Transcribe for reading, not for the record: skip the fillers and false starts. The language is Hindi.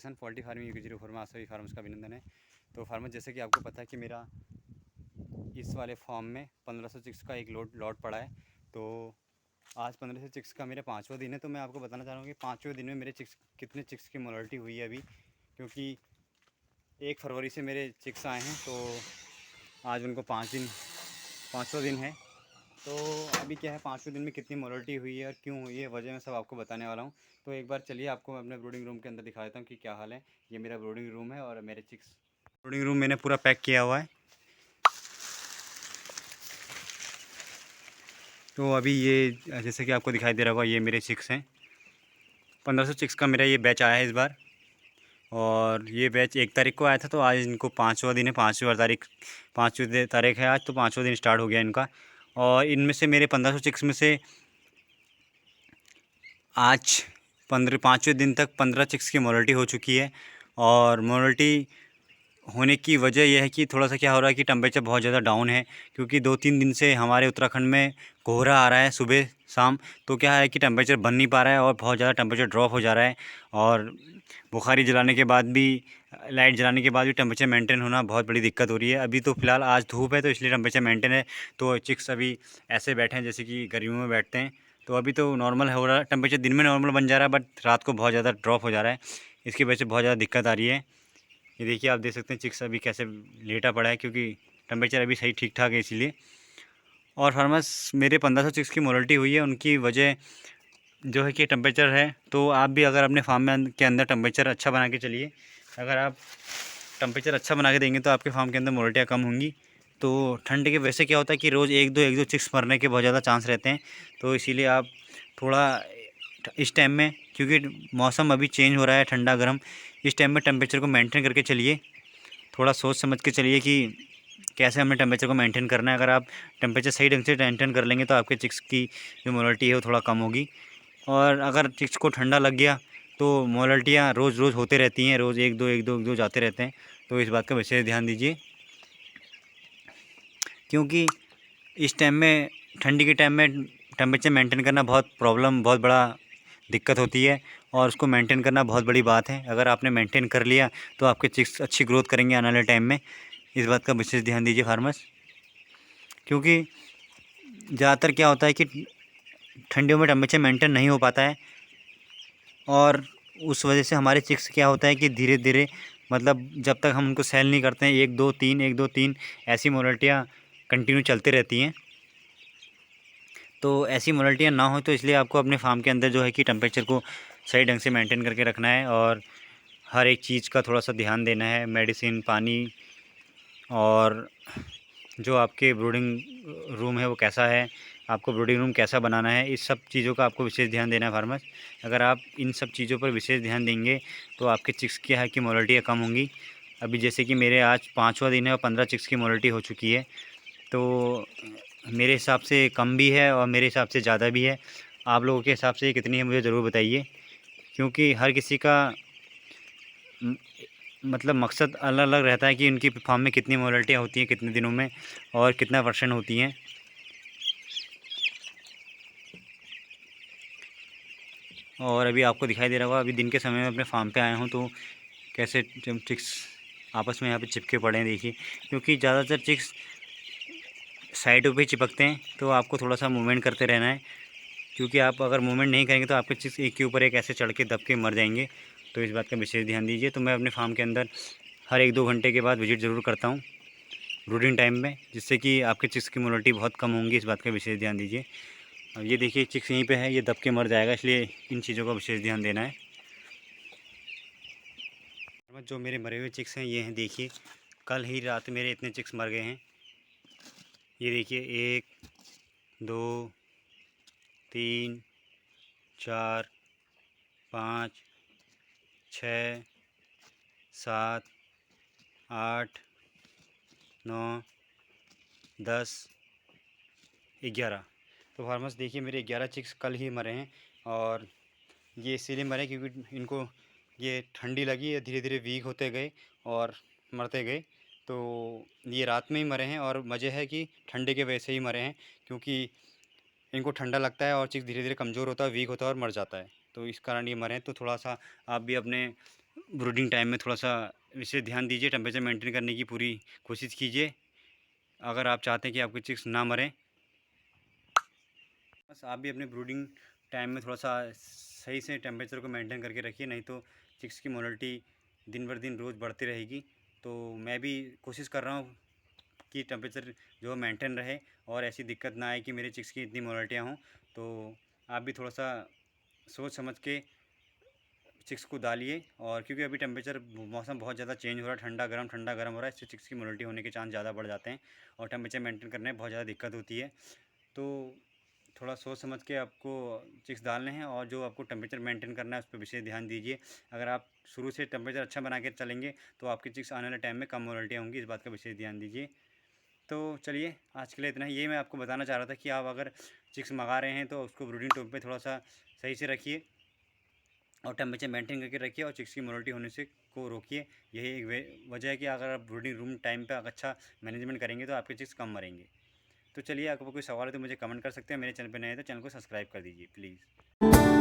लोकेशन पोल्ट्री फार्मिंग यूके04 में आप सभी फार्मर्स का अभिनंदन है। तो फार्मर, जैसे कि आपको पता है कि मेरा इस वाले फॉर्म में 1500 चिक्स का एक लॉट पड़ा है। तो आज 1500 चिक्स का मेरा 5वां दिन है। तो मैं आपको बताना चाह रहा हूँ कि 5वें दिन में मेरे चिक्स कितने चिक्स की मोर्टेलिटी हुई है अभी, क्योंकि 1 फरवरी से मेरे चिक्स आए हैं। तो आज उनको 5वां दिन है। तो अभी क्या है, 5वें दिन में कितनी मोर्टेलिटी हुई है और क्यों हुई है, वजह मैं सब आपको बताने वाला हूँ। तो एक बार चलिए आपको अपने ब्रूडिंग रूम के अंदर दिखा देता हूँ कि क्या हाल है। ये मेरा ब्रूडिंग रूम है और मेरे चिक्स ब्रूडिंग रूम मैंने पूरा पैक किया हुआ है। तो अभी ये जैसे कि आपको दिखाई दे रहा होगा, ये मेरे चिक्स हैं। 1500 चिक्स का मेरा ये बैच आया है इस बार, और ये बैच 1 तारीख को आया था। तो आज इनको 5वां दिन है, 5वीं तारीख है आज। तो 5वां दिन स्टार्ट हो गया इनका। और इनमें से मेरे 1500 चिक्स में से आज 5वें दिन तक 15 चिक्स की मोर्टेलिटी हो चुकी है। और मोर्टेलिटी होने की वजह यह है कि थोड़ा सा क्या हो रहा है कि टेम्परेचर बहुत ज़्यादा डाउन है, क्योंकि 2-3 दिन से हमारे उत्तराखंड में कोहरा आ रहा है सुबह शाम। तो क्या है कि टेम्परेचर बन नहीं पा रहा है और बहुत ज़्यादा टेम्परेचर ड्रॉप हो जा रहा है। और बुखारी जलाने के बाद भी, लाइट जलाने के बाद भी टेम्परेचर मेंटेन होना बहुत बड़ी दिक्कत हो रही है। अभी तो फ़िलहाल आज धूप है, तो इसलिए टेम्परेचर मेंटेन है। तो चिक्स अभी ऐसे बैठे हैं जैसे कि गर्मियों में बैठते हैं। तो अभी तो नॉर्मल हो रहा है टेम्परेचर, दिन में नॉर्मल बन जा रहा है, बट रात को बहुत ज़्यादा ड्रॉप हो जा रहा है। इसकी वजह से बहुत ज़्यादा दिक्कत आ रही है। ये देखिए, आप देख सकते हैं चिक्स अभी कैसे लेटा पड़ा है, क्योंकि टेम्परेचर अभी सही ठीक ठाक है इसीलिए। और फार्मर्स, मेरे 1500 चिक्स की मोर्टेलिटी हुई है, उनकी वजह जो है कि टेम्परेचर है। तो आप भी अगर अपने फार्म में के अंदर टेम्परेचर अच्छा बना के चलिए। अगर आप टेम्परेचर अच्छा बना के देंगे तो आपके फार्म के अंदर मोर्टेलिटियाँ कम होंगी। तो ठंड के वजह से क्या होता है कि रोज़ एक दो चिक्स मरने के बहुत ज़्यादा चांस रहते हैं। तो इसीलिए आप थोड़ा इस टाइम में, क्योंकि मौसम अभी चेंज हो रहा है ठंडा गर्म, इस टाइम में टेम्परेचर को मेंटेन करके चलिए। थोड़ा सोच समझ के चलिए कि कैसे हमें टेम्परेचर को मेंटेन करना है। अगर आप टेम्परेचर सही ढंग से मेंटेन कर लेंगे तो आपके चिक्स की जो मोर्टेलिटी है वो थोड़ा कम होगी। और अगर चिक्स को ठंडा लग गया तो मोर्टेलिटियाँ रोज़ रोज़ होते रहती हैं, रोज़ एक दो जाते रहते हैं। तो इस बात का विशेष ध्यान दीजिए, क्योंकि इस टाइम में, ठंडी के टाइम में टेम्परेचर मेंटेन करना बहुत बड़ा दिक्कत होती है। और उसको मेंटेन करना बहुत बड़ी बात है। अगर आपने मेंटेन कर लिया तो आपके चिक्स अच्छी ग्रोथ करेंगे आने वाले टाइम में। इस बात का विशेष ध्यान दीजिए फार्मर्स, क्योंकि ज़्यादातर क्या होता है कि ठंडियों में टेम्परेचर मेंटेन नहीं हो पाता है। और उस वजह से हमारे चिक्स क्या होता है कि धीरे धीरे, मतलब जब तक हम उनको सेल नहीं करते हैं, 1 2 3 ऐसी मोर्टेलिटियाँ कंटिन्यू चलती रहती हैं। तो ऐसी मोर्टेलिटियाँ ना हो, तो इसलिए आपको अपने फार्म के अंदर जो है कि टेम्परेचर को सही ढंग से मेंटेन करके रखना है। और हर एक चीज़ का थोड़ा सा ध्यान देना है, मेडिसिन, पानी, और जो आपके ब्रूडिंग रूम है वो कैसा है, आपको ब्रूडिंग रूम कैसा बनाना है, इस सब चीज़ों का आपको विशेष ध्यान देना है फार्मर्स। अगर आप इन सब चीज़ों पर विशेष ध्यान देंगे तो आपके चिक्स क्या है कि मोर्टेलिटियाँ कम होंगी। अभी जैसे कि मेरे आज 5वां दिन है और 15 चिक्स की मोर्टेलिटी हो चुकी है। तो मेरे हिसाब से कम भी है और मेरे हिसाब से ज़्यादा भी है। आप लोगों के हिसाब से कितनी है मुझे ज़रूर बताइए, क्योंकि हर किसी का मतलब मकसद अलग अलग रहता है कि उनकी फार्म में कितनी मोर्टेलिटियाँ होती हैं कितने दिनों में, और कितना % होती हैं। और अभी आपको दिखाई दे रहा होगा, अभी दिन के समय में अपने फार्म पे आया हूँ, तो कैसे चिक्स आपस में यहाँ पे चिपके पड़े हैं, देखिए। क्योंकि ज़्यादातर चिक्स साइडों पे चिपकते हैं, तो आपको थोड़ा सा मूवमेंट करते रहना है, क्योंकि आप अगर मूवमेंट नहीं करेंगे तो आपके चिक्स एक के ऊपर एक ऐसे चढ़ के दब के मर जाएंगे। तो इस बात का विशेष ध्यान दीजिए। तो मैं अपने फार्म के अंदर हर 1-2 घंटे के बाद विज़िट ज़रूर करता हूँ ब्रूडिंग टाइम में, जिससे कि आपके चिक्स की मोर्टेलिटी बहुत कम होंगी। इस बात का विशेष ध्यान दीजिए। अब ये देखिए, चिक्स यहीं पे है, ये दब के मर जाएगा, इसलिए इन चीज़ों का विशेष ध्यान देना है। जो मेरे मरे हुए चिक्स हैं ये हैं, देखिए। कल ही रात मेरे इतने चिक्स मर गए हैं। ये देखिए, 1 2 3 4 5 6 7 8 9 10 11। तो फार्मर्स देखिए, मेरे 11 चिक्स कल ही मरे हैं। और ये इसीलिए मरे क्योंकि इनको ये ठंडी लगी, ये धीरे धीरे वीक होते गए और मरते गए। तो ये रात में ही मरे हैं, और मज़े है कि ठंडे के वजह से ही मरे हैं, क्योंकि इनको ठंडा लगता है और चिक्स धीरे धीरे कमज़ोर होता है, वीक होता है और मर जाता है। तो इस कारण ये मरे हैं। तो थोड़ा सा आप भी अपने ब्रूडिंग टाइम में थोड़ा सा विशेष ध्यान दीजिए, टेम्परेचर मेंटेन करने की पूरी कोशिश कीजिए अगर आप चाहते हैं कि आपके चिक्स ना मरें। बस आप भी अपने ब्रूडिंग टाइम में थोड़ा सा सही से टेम्परेचर को मेंटेन करके रखिए, नहीं तो चिक्स की मोर्टेलिटी दिन बर दिन रोज़ बढ़ती रहेगी। तो मैं भी कोशिश कर रहा हूँ कि टेम्परेचर जो मेंटेन रहे और ऐसी दिक्कत ना आए कि मेरे चिक्स की इतनी मोर्टेलिटियाँ हों। तो आप भी थोड़ा सा सोच समझ के चिक्स को डालिए। और क्योंकि अभी टेम्परेचर मौसम बहुत ज़्यादा चेंज हो रहा है, ठंडा गर्म हो रहा है, इससे चिक्स की मोर्टेलिटी होने के चांस ज़्यादा बढ़ जाते हैं और टेम्परेचर मेंटेन करने में बहुत ज़्यादा दिक्कत होती है। तो थोड़ा सोच समझ के आपको चिक्स डालने हैं और जो आपको टेम्परेचर मेंटेन करना है उस पर विशेष ध्यान दीजिए। अगर आप शुरू से टेम्परेचर अच्छा बना के चलेंगे तो आपकी चिक्स आने वाले टाइम में कम मोर्टेलिटियाँ होंगी, इस बात का विशेष ध्यान दीजिए। तो चलिए आज के लिए इतना ही। ये मैं आपको बताना चाह रहा था कि आप अगर चिक्स मंगा रहे हैं तो उसको ब्रूडिंग टूब पे थोड़ा सा सही से रखिए और टेम्परेचर मेंटेन करके रखिए और चिक्स की मोर्टेलिटी होने से को रोकिए। यही एक वजह है कि अगर आप ब्रूडिंग रूम टाइम पे अच्छा मैनेजमेंट करेंगे तो आपके चिक्स कम मरेंगे। तो चलिए, आपको कोई सवाल है तो मुझे कमेंट कर सकते हैं। मेरे चैनल पे नए हैं तो चैनल को सब्सक्राइब कर दीजिए प्लीज़।